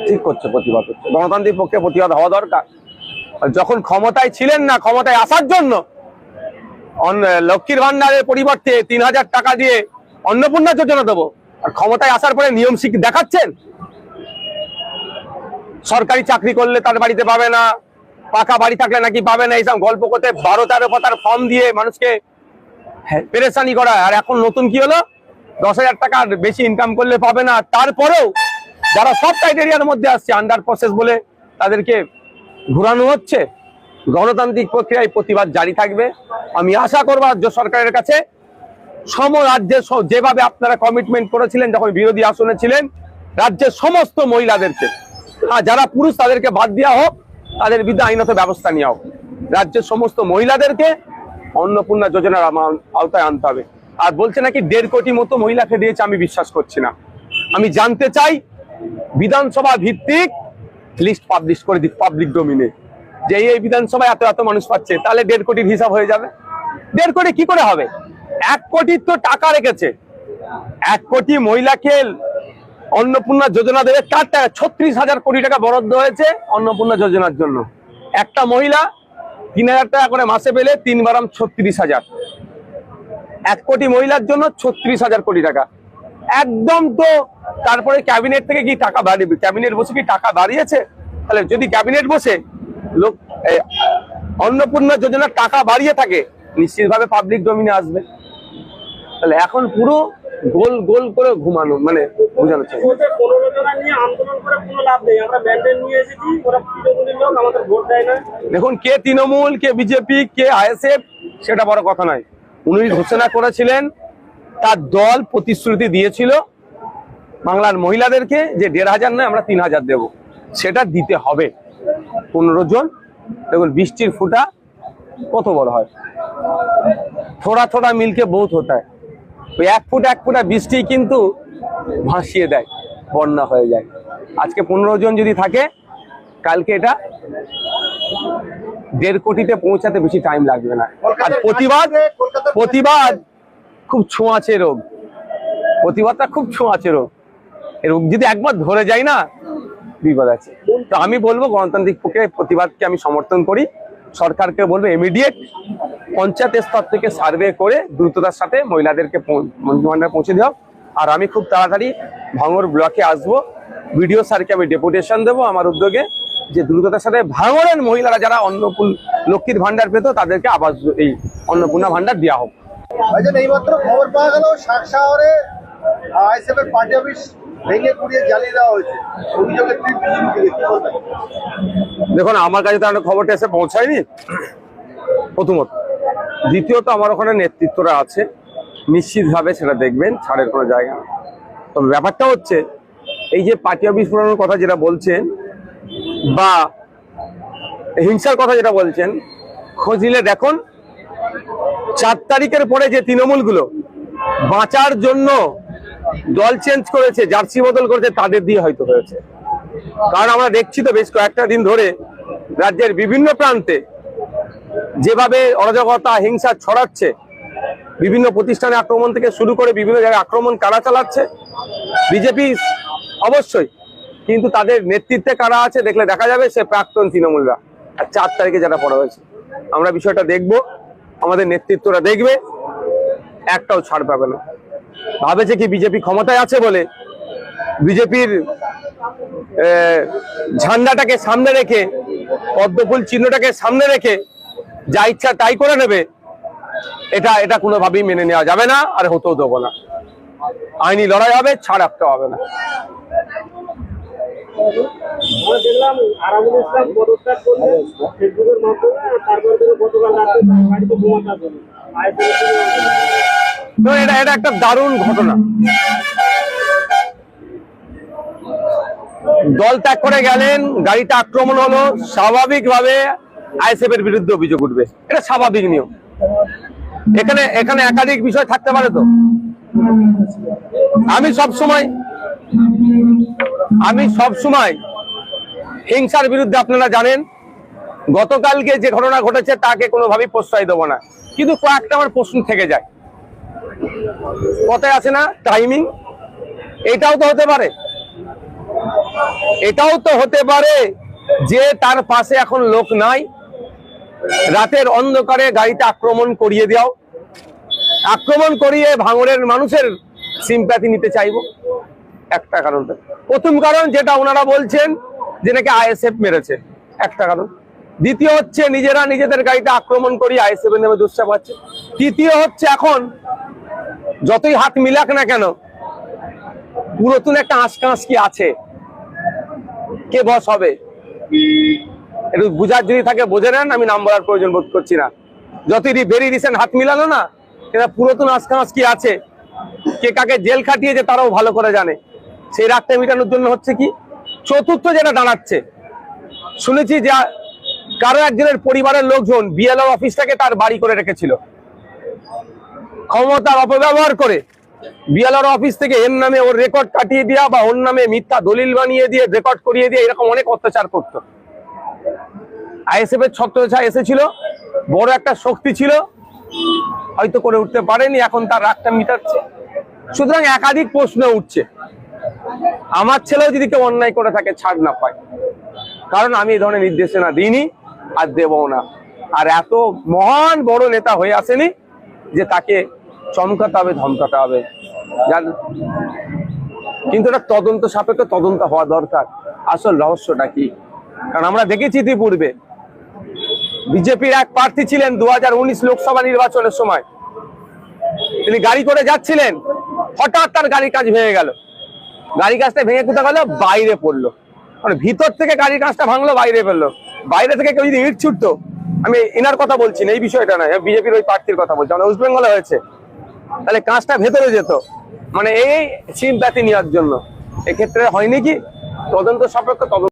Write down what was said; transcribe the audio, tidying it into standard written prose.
ঠিক করছে, প্রতিবাদ হচ্ছে, গণতান্ত্রিক পক্ষে প্রতিবাদ হওয়া দরকার। যখন ক্ষমতায় ছিলেন না, ক্ষমতায় আসার জন্য লক্ষ্মীর ভান্ডারের পরিবর্তে 3000 টাকা দিয়ে অন্নপূর্ণা যোজনা দেবো, আর ক্ষমতায় আসার পরে নিয়ম শিখ দেখাচ্ছেন। সরকারি চাকরি করলে তার বাড়িতে পাবে না, পাকা বাড়ি থাকলে নাকি পাবে না, এইসব গল্প করতে 12-13 পাতার ফর্ম দিয়ে মানুষকে পেরেশানি করা। আর এখন নতুন কি হলো, 10,000 টাকা বেশি ইনকাম করলে পাবে না। তারপরেও যারা সব ক্রাইটেরিয়ার মধ্যে আসছে, আন্ডার প্রসেস বলে তাদেরকে ঘুরানো হচ্ছে। গণতান্ত্রিক প্রক্রিয়ায় প্রতিবাদ জারি থাকবে। আমি আশা করবো রাজ্য সরকারের কাছে, সম রাজ্যের যেভাবে আপনারা কমিটমেন্ট করেছিলেন যখন বিরোধী আসনে ছিলেন, রাজ্যের সমস্ত মহিলাদেরকে, যারা পুরুষ তাদেরকে বাদ দেওয়া হোক, তাদের বিরুদ্ধে আইনত ব্যবস্থা নেওয়া হোক। রাজ্যের সমস্ত মহিলাদেরকে অন্নপূর্ণা যোজনার আওতায় আনতে হবে। আর বলছে নাকি 1.5 কোটি মতো মহিলাকে দিয়েছে, আমি বিশ্বাস করছি না। আমি জানতে চাই বিধানসভা ভিত্তিক লিস্ট পাবলিশ করে দিক পাবলিক ডোমিনে, যে এই বিধানসভায় এত এত মানুষ পাচ্ছে, তাহলে 1.5 কোটির হিসাব হয়ে যাবে। 1.5 কোটি কি করে হবে? 1 কোটির তো টাকা রেখেছে। 1 কোটি মহিলাকে অন্নপূর্ণা যোজনা দেবে, কার টাকা? 36,000 কোটি টাকা বরাদ্দ হয়েছে অন্নপূর্ণা যোজনার জন্য। একটা মহিলা 3,000 টাকা করে মাসে পেলে 3 বারাম 36,000। 1 কোটি মহিলার জন্য 36,000 কোটি টাকা একদম। তো তারপরে ক্যাবিনেট থেকে কি টাকা বাড়িয়ে, ক্যাবিনেট বসে কি টাকা বাড়িয়েছে? তাহলে যদি ক্যাবিনেট বসে লোক অন্নপূর্ণা যোজনার টাকা বাড়িয়ে থাকে, নিশ্চিতভাবে পাবলিক ডোমিনে আসবে। তাহলে এখন পুরো গোল গোল করে ঘুমানো, মানে বোঝানো চাই। দেখুন, কে তৃণমূল, কে বিজেপি, কে আইএসএফ, সেটা বড় কথা নয়। উনি ঘোষণা করেছিলেন, তার দল প্রতিশ্রুতি দিয়েছিল বাংলার মহিলাদেরকে যে 1,500 নয়, আমরা 3,000 দেব। সেটা দিতে হবে। 15 জন। দেখুন, বৃষ্টির ফুটা কত বড় হয়। থোড়া থোড়া মিলকে বহুত হতা হয়। ওই 1 ফুটা বৃষ্টি কিন্তু ভাসিয়ে দেয়, বন্যা হয়ে যায়। আজকে 15 জন যদি থাকে, কালকে এটা 1.5 কোটিতে পৌঁছাতে বেশি টাইম লাগবে না। আর প্রতিবাদ খুব ছোঁয়াচে রোগ। প্রতিবাদটা খুব ছোঁয়াচে রোগ। এর রোগ যদি একবার ধরে যায় না, বিপদ আছে। তো আমি বলবো, গণতান্ত্রিক প্রক্রিয়ায় প্রতিবাদকে আমি সমর্থন করি। সরকারকে বলবো ইমিডিয়েট পঞ্চায়েত স্তর থেকে সার্ভে করে দ্রুততার সাথে মহিলাদেরকে মন্ত্রিমণ্ডলে পৌঁছে দেওয়া। আর আমি খুব তাড়াতাড়ি ভাঙড় ব্লকে আসবো, বিডিও স্যারকে আমি ডেপুটেশন দেবো আমার উদ্যোগে, যে দ্রুততার সাথে ভাঙড়ের মহিলারা যারা লক্ষ্মীর ভান্ডার পেত, তাদেরকে আবার এই অন্নপূর্ণা ভান্ডার দেওয়া হোক। এইমাত্র খবর পাওয়া গেল শাকশাহরে আইএসএফের পার্টি অফিস ভেঙে পুড়িয়ে জ্বালিয়ে দেওয়া হয়েছে। দেখুন, আমার কাছে তো খবরটা এসে পৌঁছায়নি, প্রথমত। দ্বিতীয়ত, আমার ওখানে নেতৃত্বরা আছে, নিশ্চিতভাবে সেটা দেখবেন, ছাড়ের কোনো জায়গা না। তবে ব্যাপারটা হচ্ছে, এই যে পার্টি অফিস পুরানোর কথা যেটা বলছেন, বা হিংসার কথা যেটা বলছেন, খোঁজ নিলে দেখুন 4 তারিখের পরে যে তৃণমূলগুলো বাঁচার জন্য দল চেঞ্জ করেছে, জার্সি বদল করেছে, তাদের দিয়ে হয়তো হয়েছে। কারণ আমরা দেখছি তো বেশ কয়েকটা দিন ধরে রাজ্যের বিভিন্ন প্রান্তে যেভাবে অরাজকতা, হিংসা ছড়াচ্ছে, বিভিন্ন প্রতিষ্ঠানে আক্রমণ থেকে শুরু করে বিভিন্ন জায়গায় আক্রমণ কারা চালাচ্ছে? বিজেপি অবশ্যই, কিন্তু তাদের নেতৃত্বে কারা আছে দেখলে দেখা যাবে সে প্রাক্তন তৃণমূলরা। আর 4 তারিখে যারা পড়া হয়েছে, আমরা বিষয়টা দেখব, আমাদের নেতৃত্বরা দেখবে, একটাও ছাড় পাবে না। ভাবেছে কি বিজেপি ক্ষমতায় আছে বলে বিজেপির ঝান্ডাটাকে সামনে রেখে, পদ্মফুল চিহ্নটাকে সামনে রেখে যা ইচ্ছা তাই করে নেবে, এটা কোনোভাবেই মেনে নেওয়া যাবে না, আর হতেও দেবো না। আইনি লড়াই হবে, ছাড় একটা হবে না। দেখলাম আরামুল ইসলাম পদত্যাগ করলেন ফেসবুকের মাধ্যমে, তারপর থেকে গতকাল রাতে বাড়িতে ঘুমাতে আসেন। তো এটা একটা দারুণ ঘটনা। দল ত্যাগ করে গেলেন, গাড়িটা আক্রমণ হলো, স্বাভাবিকভাবে আইএসএফ এর বিরুদ্ধে অভিযোগ উঠবে, এটা স্বাভাবিক নিয়ম। এখানে একাধিক বিষয় থাকতে পারে। তো আমি সবসময় হিংসার বিরুদ্ধে, আপনারা জানেন গতকালকে যে ঘটনা ঘটেছে তাকে কোনোভাবেই প্রশ্রয় দেবো না, কিন্তু কয়েকটা আমার প্রশ্ন থেকে যায়। কথায় আছে না, টাইমিং, এটাও তো হতে পারে, এটাও তো হতে পারে যে তার পাশে এখন লোক নাই, রাতের অন্ধকারে গাড়িতে আক্রমণ করিয়ে দাও, আক্রমণ করিয়ে ভাঙড়ের মানুষের সিম্প্যাথি নিতে চাইবো। একটা কারণ, প্রথম কারণ যেটা ওনারা বলছেন যে নাকি আইএসএফ মেরেছে, একটা কারণ। দ্বিতীয় হচ্ছে নিজেরা নিজেদের গাড়িতে আক্রমণ করি আইএসএফ এর নামে দুঃসা পাচ্ছে। তৃতীয় হচ্ছে এখন যতই হাত মিলাক না কেন পুরাতন একটা আঁচকাঁচ কি আছে, কে বস হবে একটু বুঝার যদি থাকে বোঝে নেন, আমি নাম বলার প্রয়োজন বোধ করছি না। যতই ভেরি রিসেন্ট হাত মিলানো না, এটা পুরাতন আঁচকাঁচ কি আছে, কে কাকে জেল খাটিয়েছে তারাও ভালো করে জানে। সেই রাগটা মেটানোর জন্য হচ্ছে কি। চতুর্থ যেটা দাঁড়াচ্ছে, শুনেছি যে কারো একজনের পরিবারের লোকজন বিএলও অফিসটাকে তার বাড়ি করে রেখেছিল, ক্ষমতার অপব্যবহার করে বিএলআর অফিস থেকে এর নামে ওর রেকর্ড কাটিয়ে দেওয়া বা ওর নামে মিথ্যা দলিল বানিয়ে দিয়ে রেকর্ড করিয়ে দিয়ে এরকম অনেক অত্যাচার করতো। আইএসএফ এর ছত্রছায়া এসেছিল, বড় একটা শক্তি ছিল, হয়তো করে উঠতে পারেনি, এখন তার রাগটা মিটাচ্ছে। সুতরাং একাধিক প্রশ্ন উঠছে, আমার ছেলেও যদি কেউ অন্যায় করে থাকে ছাড় না পায়, কারণ আমি এই ধরনের নির্দেশনা দিইনি আর দেবও না। আর এত মহান বড় নেতা হয়ে আসেনি যে তাকে চমকাতে হবে ধমকাতে হবে। কিন্তু এটা তদন্ত সাপেক্ষ তদন্ত হওয়া দরকার, আসল রহস্যটা কি। কারণ আমরা দেখেছি ইতিপূর্বে বিজেপির এক প্রার্থী ছিলেন 2019 লোকসভা নির্বাচনের সময়, তিনি গাড়ি করে যাচ্ছিলেন, হঠাৎ তার গাড়ির কাঁচ ভেঙে গেল। গাড়ি কাঁচটা ভেঙে কোথায় গেল, বাইরে পড়লো। মানে ভিতর থেকে গাড়ির কাঁচটা ভাঙলো, বাইরে ফেললো। বাইরে থেকে কেউ যদি ইট ছুটতো, আমি এনার কথা বলছি না, এই বিষয়টা নয়, বিজেপির ওই প্রার্থীর কথা বলছি, মানে ওয়েস্ট বেঙ্গলে হয়েছে, তাহলে কাঁচটা ভেতরে যেত, মানে এই সিম্প্যাথি নেওয়ার জন্য। এক্ষেত্রে হয়নি কি তদন্ত সাপেক্ষ তদন্ত